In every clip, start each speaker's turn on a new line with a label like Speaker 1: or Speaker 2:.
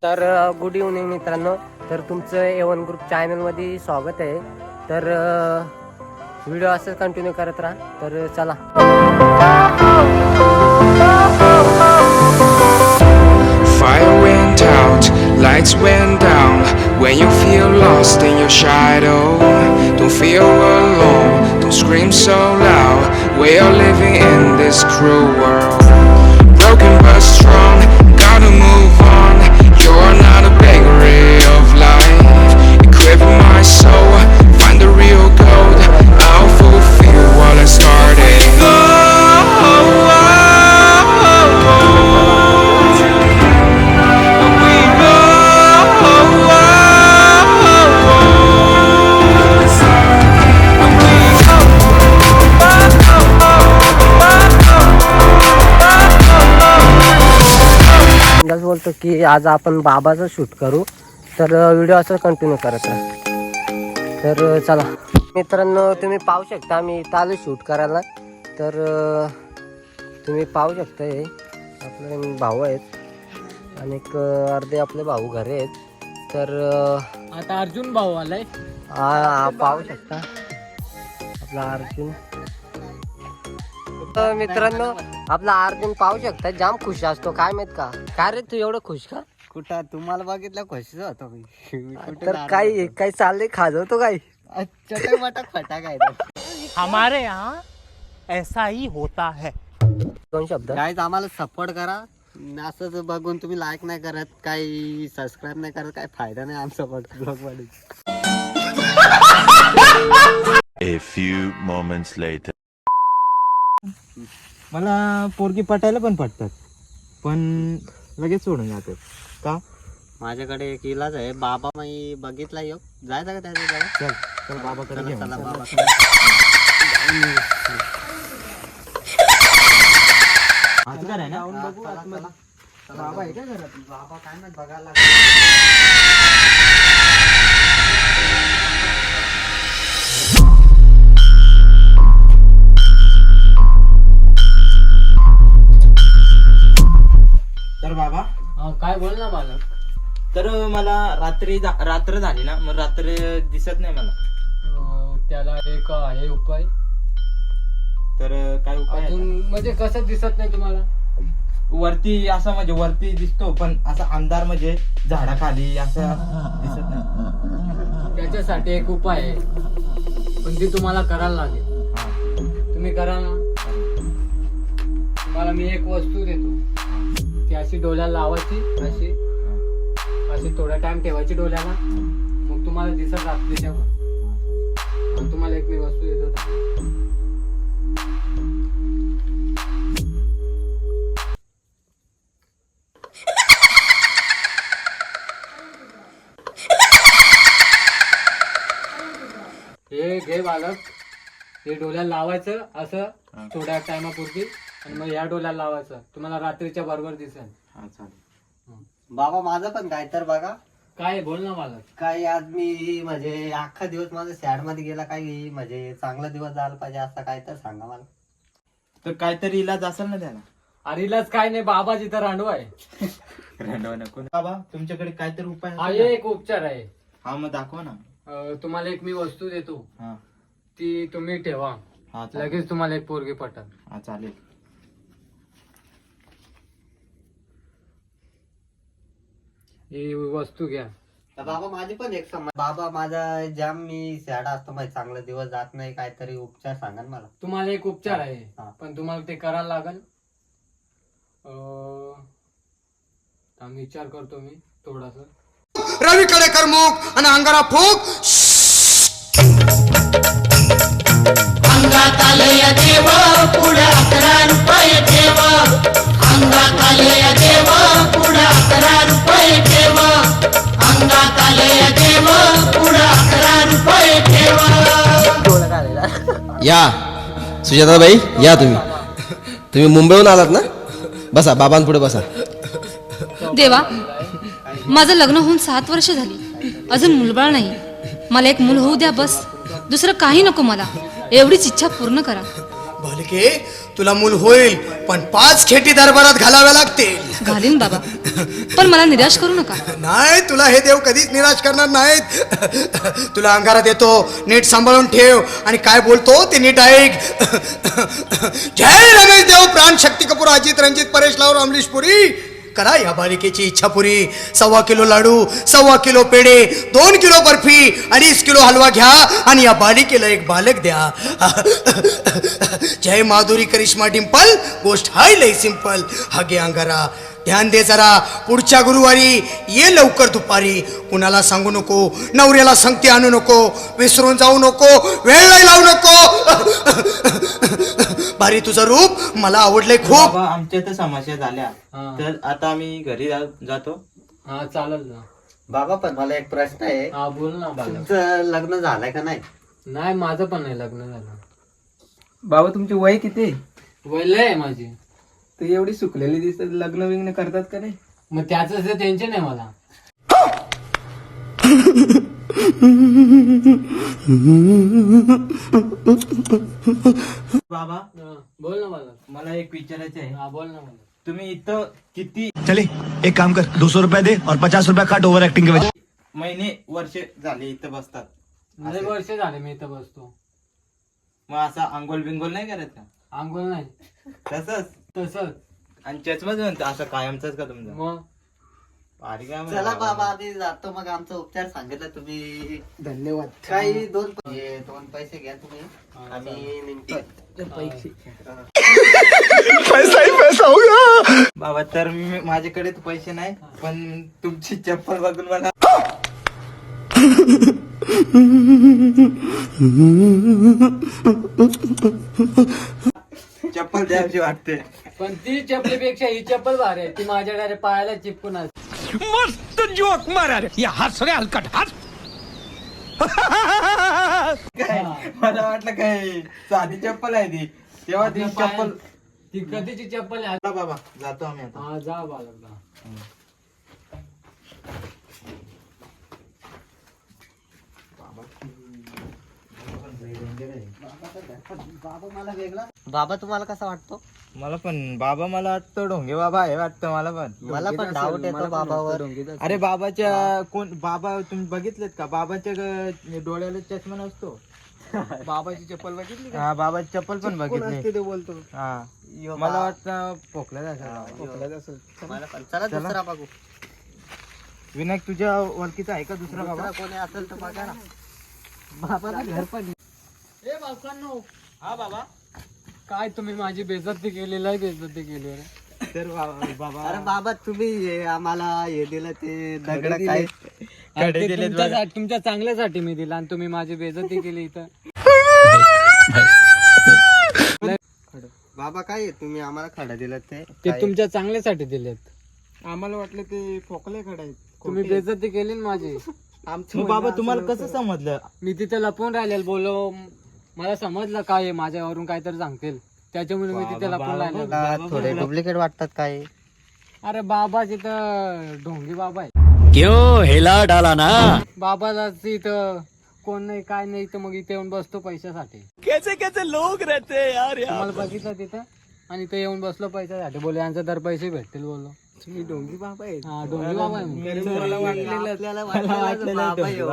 Speaker 1: तर good evening मित्रांनो. तर तुमचं A1 ग्रुप चॅनलमध्ये स्वागत आहे. तर व्हिडिओ असंच कंटिन्यू करत राहा. तर चला.
Speaker 2: Fire went out, lights went down. When you feel lost in your shadow, don't feel alone, don't scream so loud. We are living in this cruel world. Broken but strong, gotta move on. You're not a bakery of life. Equip my soul, find the real gold. I'll fulfill what I started.
Speaker 1: बोलतो की आज आपण बाबाचं shoot करू. तर video असं continue करत राहा. तर चला मित्रांनो, तुम्ही पाहू शकता मी चालू शूट करायला. तर तुम्ही पाहू शकता हे आपले भाऊ आहेत आणि अर्धे आपले भाऊ घरी आहेत. तर
Speaker 3: आता अर्जुन भाऊ आलाय.
Speaker 1: पाहू शकता आपला अर्जुन. तर मित्रांनो, आपला अर्जुन पाहू शकता जाम खुश असतो. काय माहित का? काय रे तू एवढं खुश का?
Speaker 3: कुठं तुम्हाला बघितलं खुशीच होतो मी.
Speaker 1: तर काही चाललंय, खाजवतो काय?
Speaker 3: चटक फटाक आहे. हमारे यहाँ ऐसा ही होता है.
Speaker 1: दोन शब्द
Speaker 3: गाईज आम्हाला सपोर्ट करा. असंच बघून तुम्ही लाईक नाही करत, काही सबस्क्राईब नाही करत, काही फायदा नाही आमचा ब्लॉग मध्ये.
Speaker 4: A few moments later.
Speaker 5: मला पोरगी पटायला पण पटतात, पण लगेच सोडून जातात का?
Speaker 3: माझ्याकडे एक इलाज आहे. बाबा मी बघितला योग जायचं का त्याच्या जवळ?
Speaker 5: चल चल बाबाकडे घेऊन
Speaker 3: चला
Speaker 5: चल.
Speaker 3: बाबा.
Speaker 5: आजकाल आहे ना.
Speaker 3: बाबा आहे का घरात? बाबा काय नाही बघायला.
Speaker 5: तर बाबा
Speaker 3: काय बोल ना मला.
Speaker 5: तर मला रात्र झाली ना, मग रात्र दिसत नाही मला.
Speaker 3: त्याला एक आहे उपाय.
Speaker 5: तर काय उपाय आहे
Speaker 3: अजून म्हणजे कसं दिसत नाही तुम्हाला?
Speaker 5: का? वरती असं म्हणजे वरती दिसतो, पण असा अंधार म्हणजे झाडाखाली असं दिसत नाही.
Speaker 3: त्याच्यासाठी एक उपाय आहे, पण ती तुम्हाला करायला लागेल. तुम्ही करा ना. तुम्हाला मी एक वस्तू देतो. ती अशी डोळ्याला लावायची, अशी अशी थोडा टाइम ठेवायची डोळ्याला, मग तुम्हाला दिसत रात्री तेव्हा. तुम्हाला एक मी वस्तू देतो. हे घे बालक. हे डोळ्याला लावायचं असं थोड्या टायमापुरती, आणि मग या डोळ्याला लावायचं. तुम्हाला रात्रीच्या बरोबर दिसेल.
Speaker 5: हा चालेल.
Speaker 3: बाबा माझं पण काय तर बघा. काय बोल ना मला.
Speaker 1: काय आज मी म्हणजे अख्खा दिवस माझा सॅड मध्ये गेला. काही म्हणजे चांगला दिवस झाला पाहिजे असं काय तर सांगा मला.
Speaker 5: तर काहीतरी इलाज असेल ना त्याला?
Speaker 3: अरेलाच काय नाही, बाबाजी तर रांडवा आहे.
Speaker 5: रंडवा नको बाबा, तुमच्याकडे काहीतरी उपाय
Speaker 3: हा
Speaker 5: असेल ना?
Speaker 3: एक उपचार आहे.
Speaker 5: हा मग दाखवा ना.
Speaker 3: तुम्हाला एक मी वस्तू देतो,
Speaker 5: हा
Speaker 3: ती तुम्ही ठेवा.
Speaker 5: हा चालेल.
Speaker 3: लगेच तुम्हाला एक पोरगी पटल.
Speaker 5: हा चालेल.
Speaker 3: ही वस्तू घ्या.
Speaker 1: तर बाबा माझी पण एक बाबा माझा जाम मी सॅड असतो, माझे चांगला दिवस जात नाही. काहीतरी उपचार सांगा ना मला.
Speaker 3: तुम्हाला एक उपचार आहे,
Speaker 1: हा.
Speaker 3: पण तुम्हाला ते करायला लागेल. विचार करतो मी थोडासा.
Speaker 2: रवीकडे करमुक आणि अंगारा फूक.
Speaker 6: अंगात आलय देव पुढे 11 रुपये ठेव. अंगात आलय देव पुढे 11 रुपये ठेव. अंगात आलय देव पुढे 11 रुपये ठेव.
Speaker 7: या सुजाताबाई, या तुम्ही मुंबईहून आलात ना? बसा, बाबांपुढे बसा.
Speaker 8: देवा, माझं लग्न होऊन 7 वर्ष झाली, अजून मुलबाळ नाही. मला एक मूल होऊ द्या बस. दुसरं काही नको मला. एवढीच इच्छा पूर्ण करा.
Speaker 6: बालिके तुला मूल होईल पण 5 खेटी दरबारात घालाव्या लागतील.
Speaker 8: घालीन बाबा, पण मला निराश करू नका.
Speaker 6: नाही, तुला हे देव कधीच निराश करणार नाहीत. तुला अंगारात येतो, नीट सांभाळून ठेव आणि काय बोलतो ते नीट ऐक. जय रमेश देव, प्राण शक्ती कपूर, अजित रणजित, परेश लावर, अमरीश पुरी. करा या बालिकेची इच्छा पुरी. 1.25 किलो लाडू, 1.25 किलो पेढे, 2 किलो बर्फी, 2.5 किलो हलवा घ्या आणि या बालिकेला एक बालक द्या. जय माधुरी करिश्मा डिंपल, गोष्ट हाय लय सिंपल. हा घे अंगारा, ध्यान दे जरा. पुढच्या गुरुवारी ये लवकर दुपारी. कुणाला सांगू नको, नवऱ्याला संगती आणू नको, विसरून जाऊ नको, वेळ नाही लावू नको. भारी तुझं रूप मला आवडलंय खूप.
Speaker 5: बाबा आमच्या तर समस्या झाल्या,
Speaker 3: हा.
Speaker 5: तर आता आम्ही घरी जातो.
Speaker 3: हा चालेल ना.
Speaker 1: बाबा पण मला एक प्रश्न आहे,
Speaker 3: हा बोल ना बालक.
Speaker 1: तुमचं लग्न झालंय का नाही?
Speaker 3: नाही, माझं पण नाही लग्न झालं.
Speaker 5: बाबा तुमचे वय किती?
Speaker 3: वय लय आहे माझी.
Speaker 5: तर एवढी सुकलेली दिसतात, लग्न विग्न करतात का नाही?
Speaker 3: मग त्याच टेन्शन आहे मला.
Speaker 5: बाबा
Speaker 3: हा, बोल ना बालक.
Speaker 5: मला एक विचारायचं आहे.
Speaker 3: हा बोल ना बालक.
Speaker 5: तुम्ही इथं किती
Speaker 9: चले एक काम कर, 200 रुपए दे और 50 रुपया काट ओवर एक्टिंग के वजह.
Speaker 5: महिने वर्ष झाले इथं बसतात?
Speaker 3: लय वर्ष झाले मी इथं बसतो.
Speaker 5: मग असा आंघोळ बिंगोल नाही करत का?
Speaker 3: आंघोळ नाही
Speaker 5: तसंच.
Speaker 3: तसंच.
Speaker 5: आणि चष्माच म्हणतो असं कायमचाच का तुमचा?
Speaker 3: मग
Speaker 5: भारी काम आहे
Speaker 1: चला
Speaker 5: बाबा.
Speaker 1: बाबा, आम्ही जातो. मग आमचा उपचार सांगितलं तुम्ही.
Speaker 3: धन्यवाद.
Speaker 1: काही दोन पैसे घ्या तुम्ही, आम्ही निघतो.
Speaker 9: पैसा ही पैसा होगा.
Speaker 5: बाबा तर माझ्याकडे तर पैसे नाही, पण तुमची चप्पल बघून मला चप्पल द्यायची वाटते.
Speaker 3: पण ती चपलीपेक्षा ही चप्पल भारी आहे. ती माझ्या डायरेक्ट पायाला चिपकून असते.
Speaker 9: मस्त जोक मारा रे, या हात सगळे हलकट हात.
Speaker 5: काय मला वाटलं काय साधी चप्पल आहे ती, तेव्हा ती चप्पल.
Speaker 3: ती कधीची चप्पल आहे.
Speaker 5: चला बाबा जातो आम्ही आता.
Speaker 3: हा जा बालक जा.
Speaker 1: बाबा तुम्हाला कसा वाटतो?
Speaker 5: मला पण बाबा, मला वाटतं ढोंगे बाबा आहे वाटतं मला पण.
Speaker 1: मला पण डाऊट येतो बाबावर.
Speaker 5: अरे बाबाच्या कोण बाबा तुम्ही बघितलेत का? बाबाच्या डोळ्याला चष्मा नसतो.
Speaker 3: बाबाची चप्पल बघितली का?
Speaker 5: हा बाबाची चप्पल पण बघितली.
Speaker 3: ते बोलतो.
Speaker 5: हा मला वाटतं पोकल्यात असेल.
Speaker 1: मला पण. चला दुसरा बघू.
Speaker 5: विनायक तुझ्या ओळखीचा आहे का दुसरा बाबा?
Speaker 1: दुसरा कोणी असेल तर बघा ना.
Speaker 3: बाबाचं घर पण. ए बाबांनो.
Speaker 5: हा बाबा.
Speaker 3: काय तुम्ही माझी बेइज्जती केली, लय बेइज्जती केली रे.
Speaker 5: तर बाबा
Speaker 1: अरे बाबा, तुम्ही आम्हाला हे दिलं ते दगड काय
Speaker 3: अरे ते तुमच्या चांगल्यासाठी मी दिला आणि तुम्ही माझी बेइज्जती केली इथं.
Speaker 1: बाबा, काय तुम्ही आम्हाला खडा दिलं ते
Speaker 3: ते तुमच्या चांगल्यासाठी दिलेत.
Speaker 5: आम्हाला वाटलं ते पोकले कडे आहेत.
Speaker 3: तुम्ही बेइज्जती केली ना माझी.
Speaker 5: मग बाबा तुम्हाला कसं समजलं?
Speaker 3: मी तिथे लपून राहिलेल बोलो. मला समजलं काय आहे, माझ्यावरून काहीतरी सांगतील, त्याच्यामुळे मी तिथे लपून राहिलेलो.
Speaker 1: थोडे डुप्लिकेट वाटतात काय?
Speaker 3: अरे बाबा तिथं ढोंगी बाबा आहे.
Speaker 9: क्यों हिला डाला ना.
Speaker 3: बाबाला इथं कोण नाही काय नाही, तर मग इथे येऊन बसतो पैशासाठी.
Speaker 9: कैसे कैसे लोग रहते हैं यार.
Speaker 3: तुम्हाला बघितलं तिथं आणि इथे येऊन बसलो पैशासाठी. बोले यांचे दर पैसे भेटतील बोललो. तुम्ही ढोंगी बाबा आहे. हा ढोंगी बाबा आहे.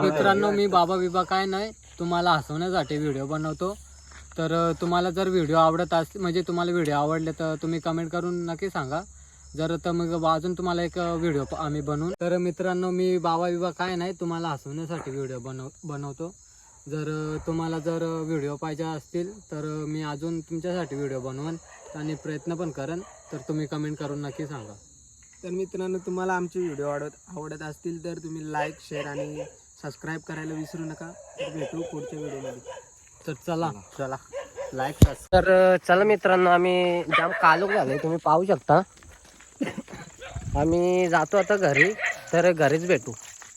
Speaker 3: मित्रांनो, मी बाबा बिबा काय नाही, तुम्हाला हसवण्यासाठी व्हिडिओ बनवतो. तर तुम्हाला जर व्हिडिओ आवडत म्हणजे तुम्हाला व्हिडिओ आवडले तर तुम्ही कमेंट करून नक्की सांगा. जर तर मग अजून तुम्हाला एक व्हिडिओ आम्ही बनवून. तर मित्रांनो, मी बाबा बिबा काय नाही, तुम्हाला हसवण्यासाठी व्हिडिओ बनवतो. जर तुम्हाला जर व्हिडिओ पाहिजे असतील तर मी अजून तुमच्यासाठी व्हिडिओ बनवेन आणि प्रयत्न पण करेन. तर तुम्ही कमेंट करून नक्की सांगा.
Speaker 5: तर मित्रांनो, तुम्हाला आमचे व्हिडिओ आवडत असतील तर तुम्ही लाईक, शेअर आणि सबस्क्राईब करायला विसरू नका. तर भेटू पुढच्या व्हिडिओमध्ये.
Speaker 3: तर चला
Speaker 1: लाईक.
Speaker 3: तर चला मित्रांनो, आम्ही जाम कालोख झाले तुम्ही पाहू शकता. आम्ही जातो आता घरी. तर घरीच भेटू.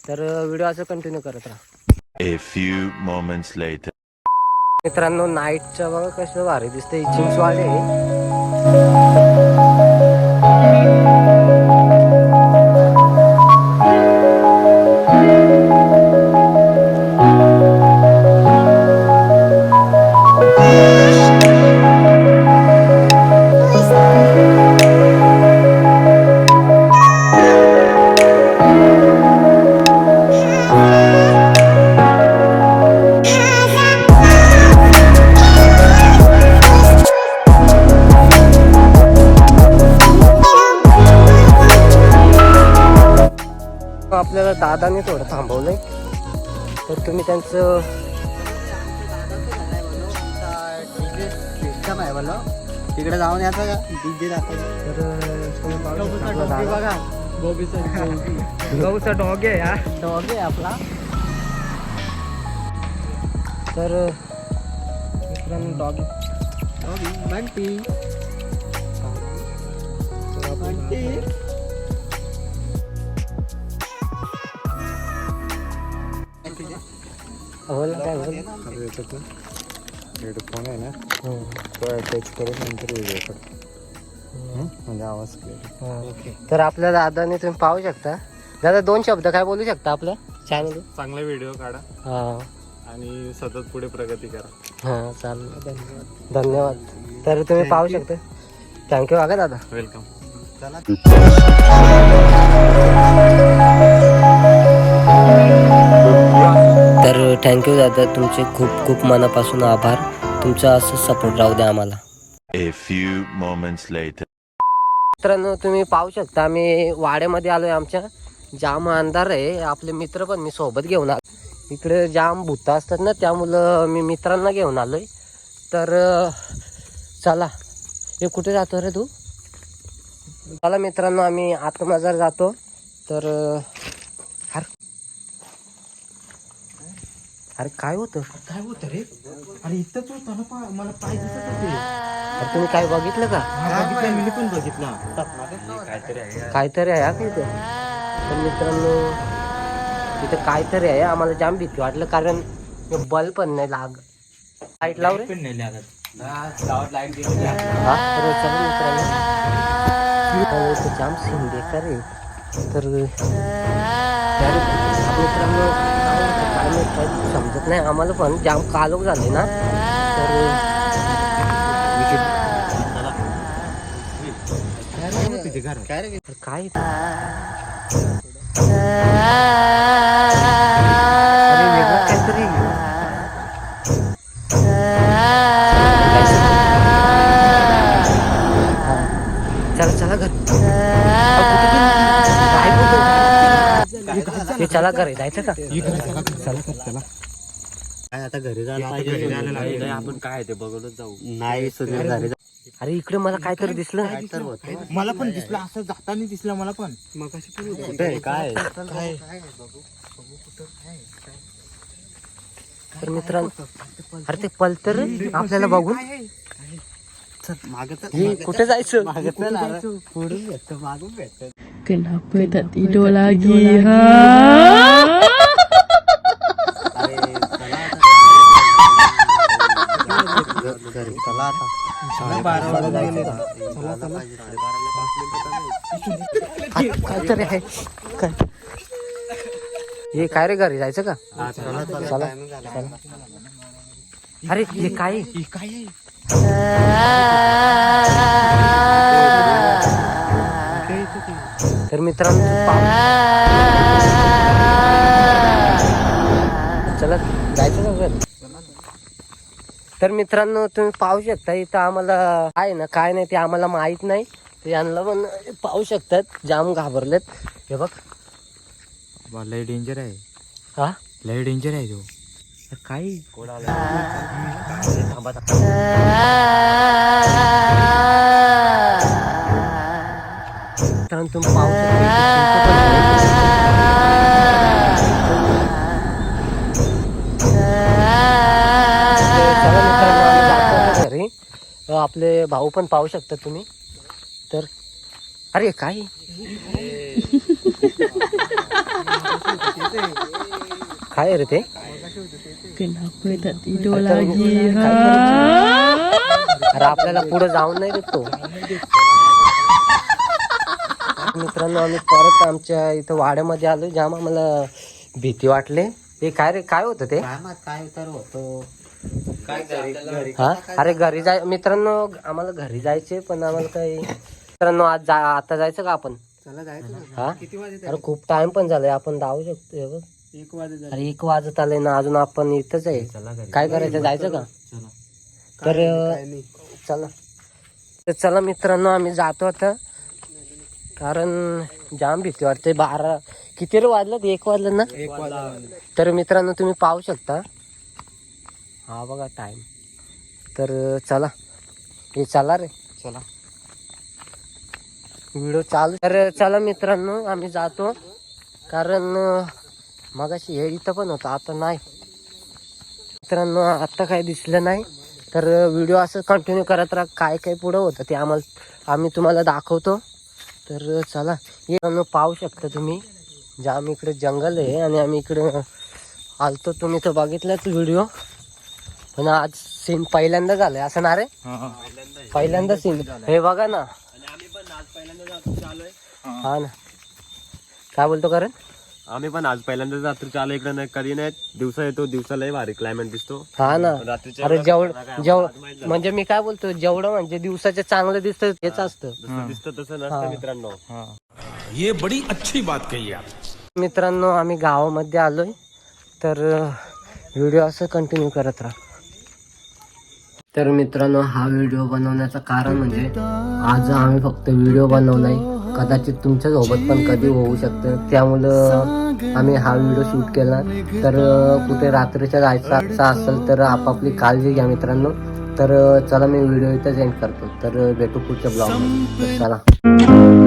Speaker 3: तर व्हिडिओ असं कंटिन्यू करत राहा.
Speaker 4: A few moments later.
Speaker 3: मित्रांनो, नाईटचं बघा कसं भारी दिसतंय. चिंचवाडे
Speaker 1: आपल्याला दादाने थोडं थांबवलंय, तर तुम्ही त्यांचं
Speaker 5: तिकडे जाऊन यायचं का डीजे दाखवायचं.
Speaker 1: तर तुम्ही पाहू शकता आपला दादा.
Speaker 5: गहूचा डॉग आहे यार.
Speaker 1: डॉग आहे आपला. तर मित्रांनो डॉग
Speaker 5: बंटी
Speaker 1: बोल काय बोल.
Speaker 3: हेडफोन आहे ना
Speaker 1: हो.
Speaker 3: तो अटॅच करून नंतर व्हिडिओ करतो म्हणजे आवाज क्लिअर.
Speaker 1: तर आपल्या दादाने तुम्ही पाहू शकता. दादा 2 शब्द काय बोलू शकता आपल्या चॅनल.
Speaker 3: चांगला व्हिडिओ काढा
Speaker 1: हा
Speaker 3: आणि सतत पुढे प्रगती करा.
Speaker 1: हा चालेल. धन्यवाद. तर तुम्ही पाहू शकता. थँक्यू बघा दादा.
Speaker 3: वेलकम.
Speaker 1: तर थँक्यू दादा, तुमचे खूप खूप मनापासून आभार. तुमचा असं सपोर्ट राहू द्या आम्हाला.
Speaker 4: A few moments later.
Speaker 1: मित्रांनो तुम्ही पाहू शकता आम्ही वाड्यामध्ये आलोय. आमच्या जाम अंधार आहे. आपले मित्र पण मी सोबत घेऊन आलो. इकडे जाम भूत असतात ना, त्यामुळं मी मित्रांना घेऊन आलोय. तर चला. हे कुठे जातो रे तू. चला मित्रांनो आम्ही आतमजार जातो. तर अरे काय होतं
Speaker 5: रे. अरे इथंच होता ना. मला पाय दिसत होते.
Speaker 1: अरे तुम्ही काय बघितलं का.
Speaker 5: मी पण बघितला.
Speaker 1: काहीतरी आहे हा तिथं. तर मित्रांनो तिथं काहीतरी आहे. आम्हाला जाम भीती वाटलं कारण बल्ब पण नाही लाईट लाव रे. हा तर चला मित्रांनो इथं जाम सीन बेकार आहे. तर मित्रांनो काय नाही काय समजत नाही आम्हाला पण. जाम कालोख झाले ना. तर काय अरे वेगळं काहीतरी. चला चला घर. काय चला घर जायचं का. चला
Speaker 5: आता घरी जायला पाहिजे. आपण काय ते बघूनच जाऊ. नाही सुधीर घरी.
Speaker 1: अरे इकडे मला काहीतरी दिसलं.
Speaker 5: मला पण दिसलं. असं जाताना दिसलं मला पण. मग काय
Speaker 1: तर मित्रांनो अरे ते पलतर आपल्याला बघून कुठे जायचं.
Speaker 5: पुढून भेटतं मागून भेटतं.
Speaker 10: Kenapa tak tidur lagi? Ha?
Speaker 1: काहीतरी आहे काय. हे काय रे घरी जायचं का. चला. अरे हे काय. तर मित्रांनो चला जायचं का घरी. तर मित्रांनो तुम्ही पाहू शकता इथं आम्हाला आहे ना काय नाही ते आम्हाला माहित नाही. ते यांना पण पाहू शकतात जाम घाबरलेत. हे बघ
Speaker 5: लय डेंजर आहे.
Speaker 1: हा
Speaker 5: लय डेंजर आहे तो.
Speaker 1: काय तुम्ही पाहू शकता घरी. आपले भाऊ पण पाहू शकता तुम्ही. तर अरे काय काय रे ते.
Speaker 10: Kenapa tak tidur lagi? Ha?
Speaker 1: अरे आपल्याला पुढे जाऊन नाही देतो. मित्रांनो आम्ही परत आमच्या इथं वाड्यामध्ये आलो. जाम आम्हाला भीती वाटले. हे काय रे काय होतं ते.
Speaker 5: काय तर होतो.
Speaker 1: हा अरे घरी जाय मित्रांनो आम्हाला घरी जायचे पण आम्हाला काही. मित्रांनो आता जायचं का आपण.
Speaker 5: चला जायचं.
Speaker 1: हा अरे खूप टाइम पण झालाय. आपण जाऊ शकतो. हे बघ
Speaker 5: 1 वाजत.
Speaker 1: अरे 1 वाजत आलंय ना. अजून आपण इथंच आहे. काय करायचं जायचं का. तर चला. तर चला मित्रांनो आम्ही जातो आता. कारण जाम भीती वाटते. 12 किती रे वाजलं? 1 वाजलं ना.
Speaker 5: 1 वाजता
Speaker 1: तर मित्रांनो तुम्ही पाहू शकता, हा बघा टाइम. तर चला, हे चला रे,
Speaker 5: चला
Speaker 1: व्हिडिओ चालू. तर चला मित्रांनो आम्ही जातो, कारण मगाशी हे इथं पण होतं, आता नाही. मित्रांनो आता काही दिसलं नाही. तर व्हिडिओ असं कंटिन्यू करत राहा, काय काय पुढं होतं ते आम्ही तुम्हाला दाखवतो. तर चला, हे पाहू शकता तुम्ही, जाम इकडे जंगल आहे आणि आम्ही इकडे आलतो. तुम्ही तर बघितलाच व्हिडिओ, पण आज सीन पहिल्यांदा झालंय असं ना रे? पहिल्यांदा सीन हे बघा ना. हा ना, काय बोलतो कारण?
Speaker 11: आम्ही पण आज पहिल्यांदा रात्री चालू इकडे नाही, कधी नाही. दिवसा येतो, दिवसालाही भारी क्लायमेट दिसतो.
Speaker 1: हा ना, अरे जेवढं म्हणजे मी काय बोलतो, जेवढं म्हणजे दिवसाचं चांगलं दिसतं हेच असतं.
Speaker 11: जसं दिसतं तसं नसतं मित्रांनो.
Speaker 9: ये बड़ी अच्छी बात कही आप.
Speaker 1: मित्रांनो आम्ही गावामध्ये आलोय, तर व्हिडिओ असं कंटिन्यू करत राहा. तर मित्रांनो हा व्हिडिओ बनवण्याचं कारण म्हणजे आज आम्ही फक्त व्हिडिओ बनवलाय, कदाचित तुमच्या सोबत पण कधी होऊ शकतं, त्यामुळं आम्ही हा व्हिडिओ शूट केला. तर कुठे रात्रीच्या जायचं असेल तर आपापली काळजी घ्या मित्रांनो. तर चला मी व्हिडिओ इथंच एंड करतो. तर भेटू पुढच्या ब्लॉगमध्ये. चला.